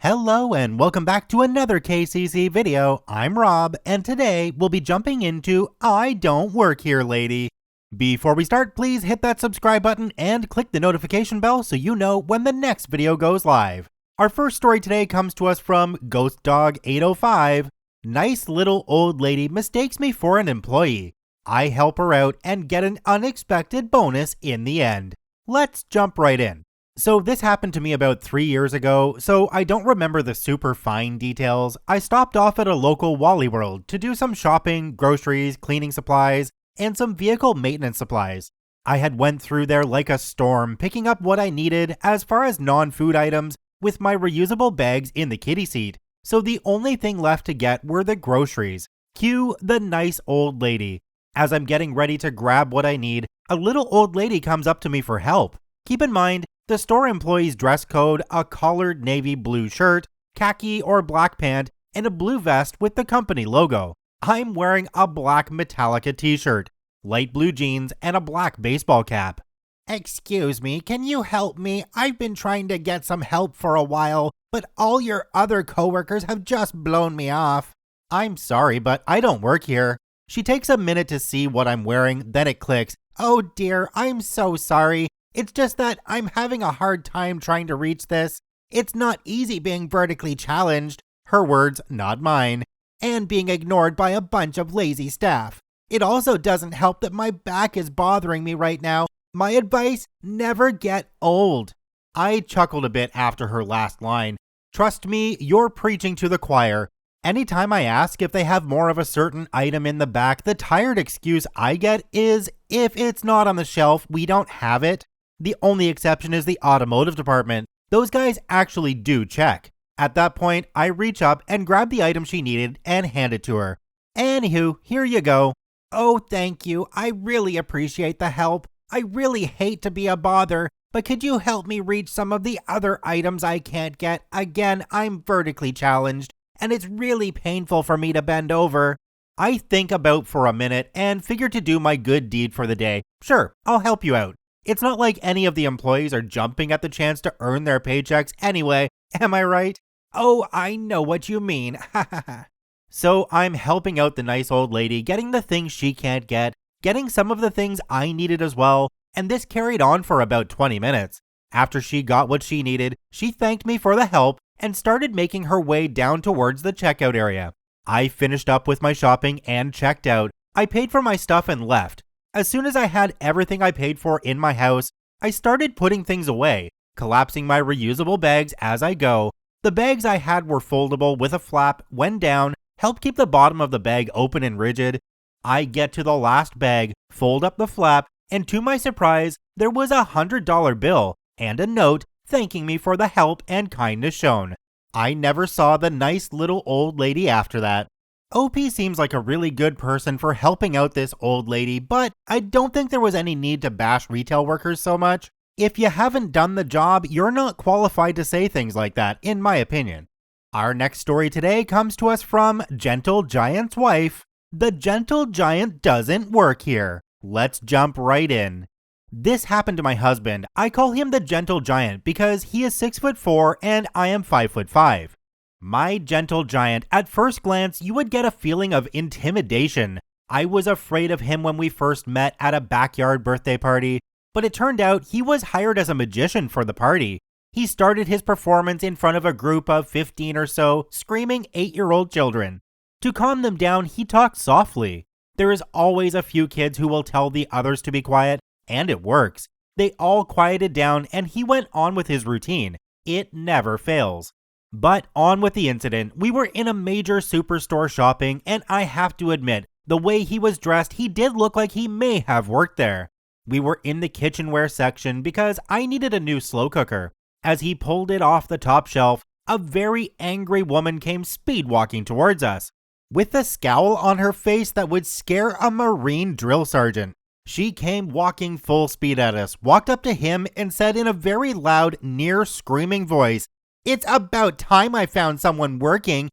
Hello and welcome back to another KCC video. I'm Rob and today we'll be jumping into I Don't Work Here Lady. Before we start, please hit that subscribe button and click the notification bell so you know when the next video goes live. Our first story today comes to us from Ghost Dog 805. Nice little old lady mistakes me for an employee. I help her out and get an unexpected bonus in the end. Let's jump right in. So this happened to me about 3 years ago, so I don't remember the super fine details. I stopped off at a local Wally World to do some shopping, groceries, cleaning supplies, and some vehicle maintenance supplies. I had went through there like a storm, picking up what I needed as far as non-food items with my reusable bags in the kiddie seat. So the only thing left to get were the groceries. Cue the nice old lady. As I'm getting ready to grab what I need, a little old lady comes up to me for help. Keep in mind, the store employee's dress code, a collared navy blue shirt, khaki or black pant, and a blue vest with the company logo. I'm wearing a black Metallica t-shirt, light blue jeans, and a black baseball cap. Excuse me, can you help me? I've been trying to get some help for a while, but all your other coworkers have just blown me off. I'm sorry, but I don't work here. She takes a minute to see what I'm wearing, then it clicks. Oh dear, I'm so sorry. It's just that I'm having a hard time trying to reach this. It's not easy being vertically challenged, her words, not mine, and being ignored by a bunch of lazy staff. It also doesn't help that my back is bothering me right now. My advice, never get old. I chuckled a bit after her last line. Trust me, you're preaching to the choir. Anytime I ask if they have more of a certain item in the back, the tired excuse I get is, if it's not on the shelf, we don't have it. The only exception is the automotive department. Those guys actually do check. At that point, I reach up and grab the item she needed and hand it to her. Anywho, here you go. Oh, thank you. I really appreciate the help. I really hate to be a bother, but could you help me reach some of the other items I can't get? Again, I'm vertically challenged, and it's really painful for me to bend over. I think about for a minute and figure to do my good deed for the day. Sure, I'll help you out. It's not like any of the employees are jumping at the chance to earn their paychecks anyway, am I right? Oh, I know what you mean, ha ha ha. So I'm helping out the nice old lady, getting the things she can't get, getting some of the things I needed as well, and this carried on for about 20 minutes. After she got what she needed, she thanked me for the help and started making her way down towards the checkout area. I finished up with my shopping and checked out. I paid for my stuff and left. As soon as I had everything I paid for in my house, I started putting things away, collapsing my reusable bags as I go. The bags I had were foldable with a flap, when down, help keep the bottom of the bag open and rigid. I get to the last bag, fold up the flap, and to my surprise, there was a $100 bill and a note thanking me for the help and kindness shown. I never saw the nice little old lady after that. OP seems like a really good person for helping out this old lady, but I don't think there was any need to bash retail workers so much. If you haven't done the job, you're not qualified to say things like that, in my opinion. Our next story today comes to us from Gentle Giant's wife. The Gentle Giant doesn't work here. Let's jump right in. This happened to my husband. I call him the Gentle Giant because he is 6'4" and I am 5'5". My gentle giant, at first glance, you would get a feeling of intimidation. I was afraid of him when we first met at a backyard birthday party, but it turned out he was hired as a magician for the party. He started his performance in front of a group of 15 or so screaming 8-year-old children. To calm them down, he talked softly. There is always a few kids who will tell the others to be quiet, and it works. They all quieted down and he went on with his routine. It never fails. But on with the incident. We were in a major superstore shopping, and I have to admit, the way he was dressed, he did look like he may have worked there. We were in the kitchenware section because I needed a new slow cooker. As he pulled it off the top shelf, a very angry woman came speed walking towards us, with a scowl on her face that would scare a Marine drill sergeant. She came walking full speed at us, walked up to him, and said in a very loud, near screaming voice, "It's about time I found someone working.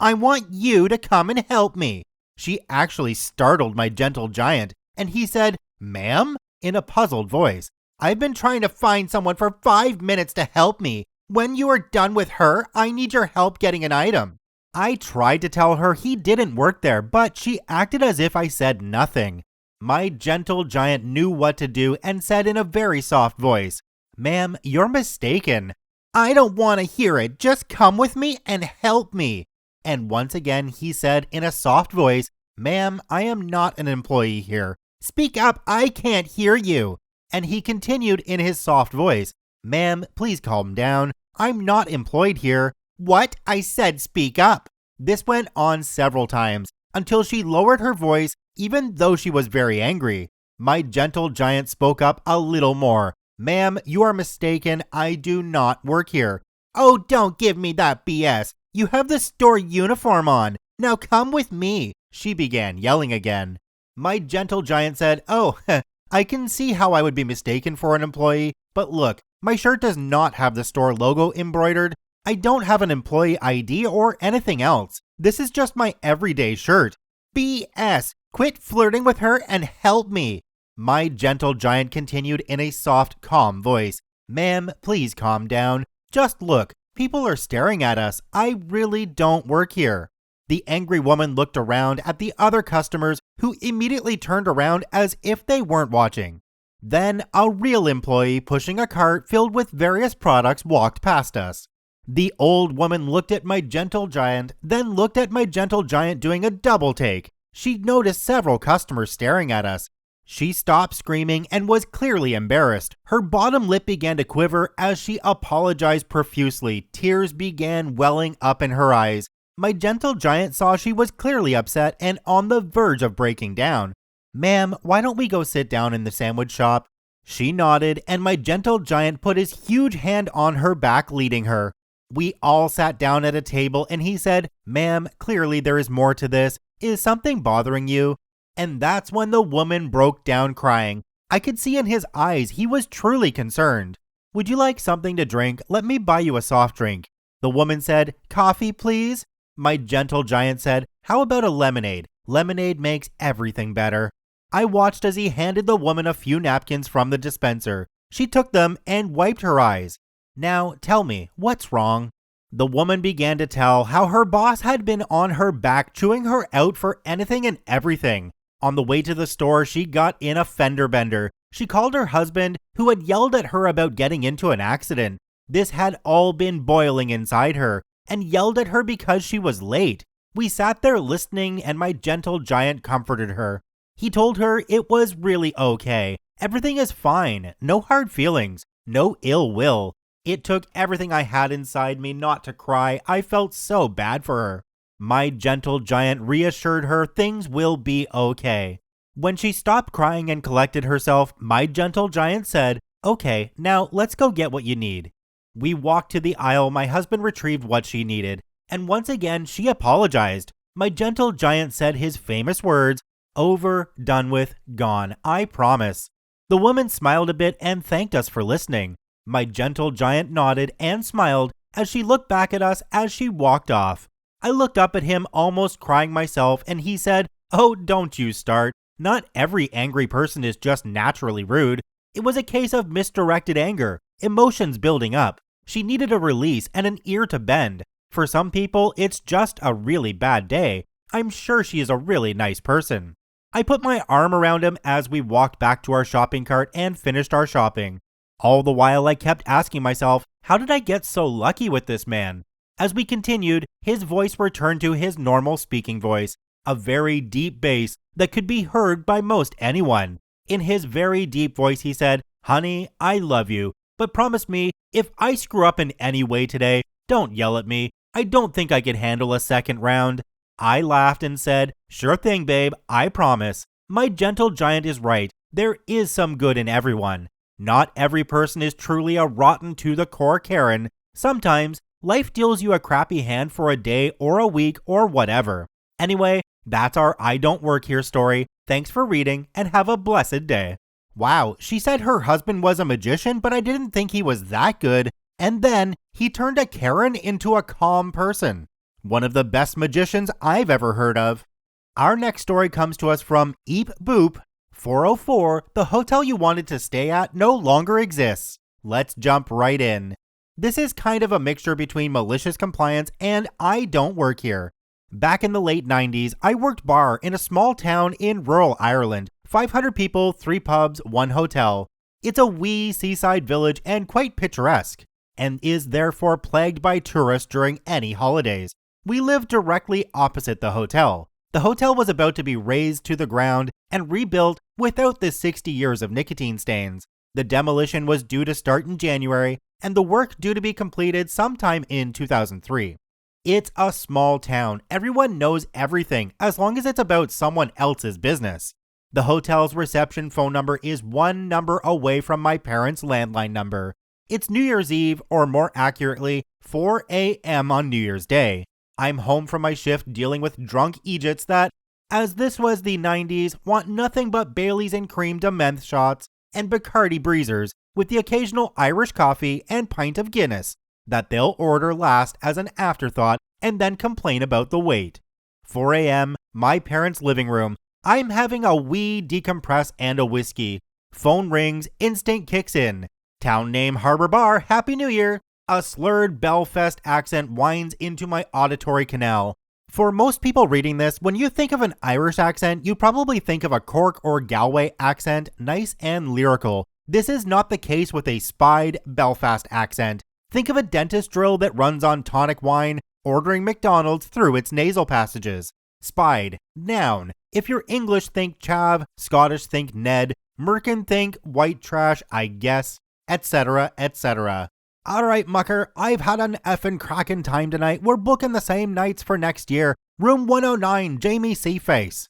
I want you to come and help me." She actually startled my gentle giant, and he said, "Ma'am?" in a puzzled voice. "I've been trying to find someone for 5 minutes to help me. When you are done with her, I need your help getting an item. I tried to tell her he didn't work there, but she acted as if I said nothing. My gentle giant knew what to do and said in a very soft voice, "Ma'am, you're mistaken. I don't want to hear it. Just come with me and help me." And once again, he said in a soft voice, "Ma'am, I am not an employee here. Speak up, I can't hear you." And he continued in his soft voice, "Ma'am, please calm down. I'm not employed here." "What? I said speak up." This went on several times until she lowered her voice, even though she was very angry. My gentle giant spoke up a little more. "Ma'am, you are mistaken. I do not work here." "Oh, don't give me that BS. You have the store uniform on. Now come with me," she began yelling again. My gentle giant said, "Oh, I can see how I would be mistaken for an employee, but look, my shirt does not have the store logo embroidered. I don't have an employee ID or anything else. This is just my everyday shirt." "BS, quit flirting with her and help me." My gentle giant continued in a soft, calm voice. "Ma'am, please calm down. Just look, people are staring at us. I really don't work here." The angry woman looked around at the other customers who immediately turned around as if they weren't watching. Then a real employee pushing a cart filled with various products walked past us. The old woman looked at my gentle giant, then looked at my gentle giant doing a double take. She noticed several customers staring at us. She stopped screaming and was clearly embarrassed. Her bottom lip began to quiver as she apologized profusely. Tears began welling up in her eyes. My gentle giant saw she was clearly upset and on the verge of breaking down. "Ma'am, why don't we go sit down in the sandwich shop?" She nodded, and my gentle giant put his huge hand on her back, leading her. We all sat down at a table and he said, "Ma'am, clearly there is more to this. Is something bothering you?" And that's when the woman broke down crying. I could see in his eyes he was truly concerned. "Would you like something to drink? Let me buy you a soft drink." The woman said, "Coffee, please?" My gentle giant said, "How about a lemonade? Lemonade makes everything better." I watched as he handed the woman a few napkins from the dispenser. She took them and wiped her eyes. "Now tell me, what's wrong?" The woman began to tell how her boss had been on her back chewing her out for anything and everything. On the way to the store, she got in a fender bender. She called her husband, who had yelled at her about getting into an accident. This had all been boiling inside her, and yelled at her because she was late. We sat there listening, and my gentle giant comforted her. He told her it was really okay. Everything is fine. No hard feelings. No ill will. It took everything I had inside me not to cry. I felt so bad for her. My gentle giant reassured her things will be okay. When she stopped crying and collected herself, my gentle giant said, "Okay, now let's go get what you need." We walked to the aisle. My husband retrieved what she needed, and once again she apologized. My gentle giant said his famous words, "Over, done with, gone, I promise." The woman smiled a bit and thanked us for listening. My gentle giant nodded and smiled as she looked back at us as she walked off. I looked up at him, almost crying myself, and he said, "Oh, don't you start. Not every angry person is just naturally rude. It was a case of misdirected anger, emotions building up. She needed a release and an ear to bend. For some people, it's just a really bad day. I'm sure she is a really nice person." I put my arm around him as we walked back to our shopping cart and finished our shopping. All the while, I kept asking myself, how did I get so lucky with this man? As we continued, his voice returned to his normal speaking voice, a very deep bass that could be heard by most anyone. In his very deep voice, he said, "Honey, I love you, but promise me, if I screw up in any way today, don't yell at me. I don't think I can handle a second round." I laughed and said, "Sure thing, babe, I promise." My gentle giant is right. There is some good in everyone. Not every person is truly a rotten to the core Karen. Sometimes life deals you a crappy hand for a day or a week or whatever. Anyway, that's our I Don't Work Here story. Thanks for reading and have a blessed day. Wow, she said her husband was a magician, but I didn't think he was that good. And then he turned a Karen into a calm person. One of the best magicians I've ever heard of. Our next story comes to us from Eep Boop 404. The hotel you wanted to stay at no longer exists. Let's jump right in. This is kind of a mixture between malicious compliance and I don't work here. Back in the late 90s, I worked bar in a small town in rural Ireland. 500 people, 3 pubs, 1 hotel. It's a wee seaside village and quite picturesque, and is therefore plagued by tourists during any holidays. We lived directly opposite the hotel. The hotel was about to be razed to the ground and rebuilt without the 60 years of nicotine stains. The demolition was due to start in January, and the work due to be completed sometime in 2003. It's a small town. Everyone knows everything as long as it's about someone else's business. The hotel's reception phone number is 1 number away from my parents' landline number. It's New Year's Eve, or more accurately, 4 a.m. on New Year's Day. I'm home from my shift dealing with drunk Egypts that, as this was the 90s, want nothing but Baileys and cream de menthe shots and Bacardi breezers with the occasional Irish coffee and pint of Guinness that they'll order last as an afterthought and then complain about the wait. 4 a.m., my parents' living room. I'm having a wee decompress and a whiskey. Phone rings, instinct kicks in. Town name Harbor Bar, Happy New Year. A slurred Belfast accent winds into my auditory canal. For most people reading this, when you think of an Irish accent, you probably think of a Cork or Galway accent, nice and lyrical. This is not the case with a spied Belfast accent. Think of a dentist drill that runs on tonic wine, ordering McDonald's through its nasal passages. Spied, noun. If you're English, think chav, Scottish, think Ned, Merkin, think white trash, I guess, etc., etc. Alright, mucker, I've had an effing crackin' time tonight. We're booking the same nights for next year. Room 109, Jamie Seaface.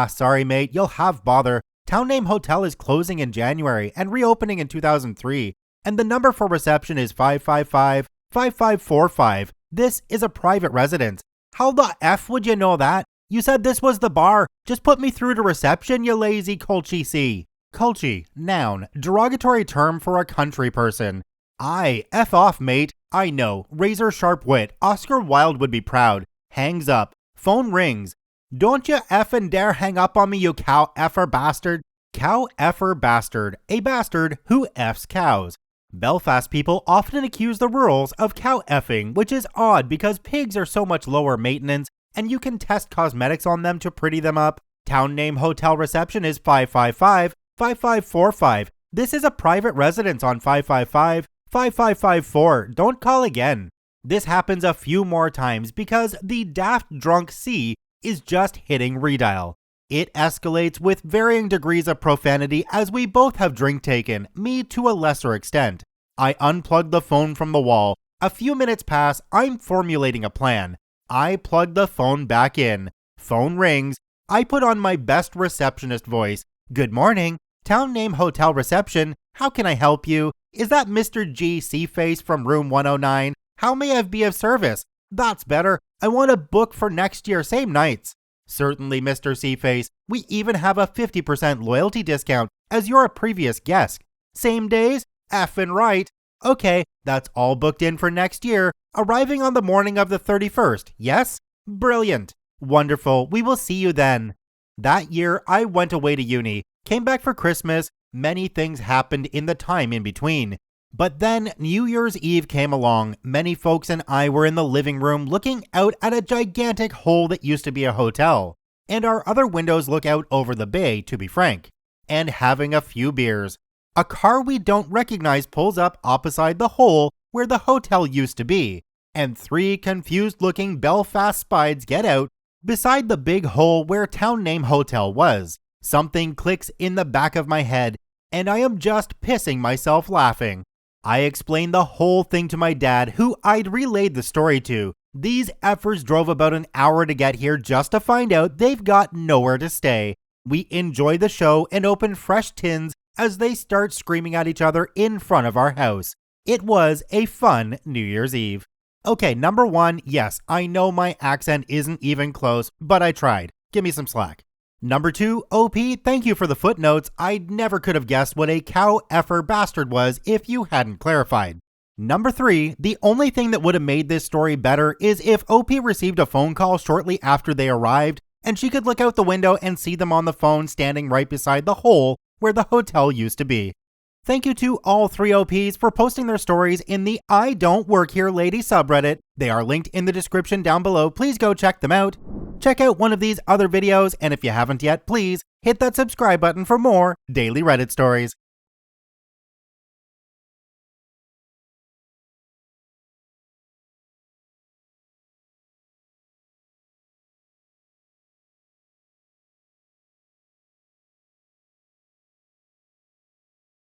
Sorry mate, you'll have bother. Town Name Hotel is closing in January and reopening in 2003. And the number for reception is 555-5545. This is a private residence. How the F would you know that? You said this was the bar. Just put me through to reception, you lazy culchy C. Culchy, noun, derogatory term for a country person. F off, mate. I know, razor sharp wit. Oscar Wilde would be proud. Hangs up. Phone rings. Don't you effing dare hang up on me, you cow effer bastard. Cow effer bastard. A bastard who F's cows. Belfast people often accuse the rurals of cow effing, which is odd because pigs are so much lower maintenance and you can test cosmetics on them to pretty them up. Town name hotel reception is 555-5545. This is a private residence on 555-5554. Don't call again. This happens a few more times because the daft drunk C is just hitting redial. It escalates with varying degrees of profanity as we both have drink taken, me to a lesser extent. I unplug the phone from the wall. A few minutes pass, I'm formulating a plan. I plug the phone back in. Phone rings. I put on my best receptionist voice. Good morning. Town name hotel reception. How can I help you? Is that Mr. G. Seaface from room 109? How may I be of service? That's better. I want to book for next year, same nights. Certainly, Mr. Seaface. We even have a 50% loyalty discount as you're a previous guest. Same days? Effin' right. Okay, that's all booked in for next year, arriving on the morning of the 31st, yes? Brilliant. Wonderful. We will see you then. That year, I went away to uni, came back for Christmas. Many things happened in the time in between. But then New Year's Eve came along. Many folks and I were in the living room looking out at a gigantic hole that used to be a hotel. And our other windows look out over the bay, to be frank. And having a few beers. A car we don't recognize pulls up opposite the hole where the hotel used to be. And 3 confused-looking Belfast spies get out beside the big hole where Town Name Hotel was. Something clicks in the back of my head, and I am just pissing myself laughing. I explained the whole thing to my dad, who I'd relayed the story to. These effers drove about an hour to get here just to find out they've got nowhere to stay. We enjoy the show and open fresh tins as they start screaming at each other in front of our house. It was a fun New Year's Eve. Okay, number 1, yes, I know my accent isn't even close, but I tried. Give me some slack. Number 2, OP, thank you for the footnotes. I never could have guessed what a cow effer bastard was if you hadn't clarified. Number 3, the only thing that would have made this story better is if OP received a phone call shortly after they arrived, and she could look out the window and see them on the phone standing right beside the hole where the hotel used to be. Thank you to all 3 OPs for posting their stories in the I Don't Work Here Lady subreddit. They are linked in the description down below. Please go check them out. Check out one of these other videos, and if you haven't yet, please hit that subscribe button for more daily Reddit stories.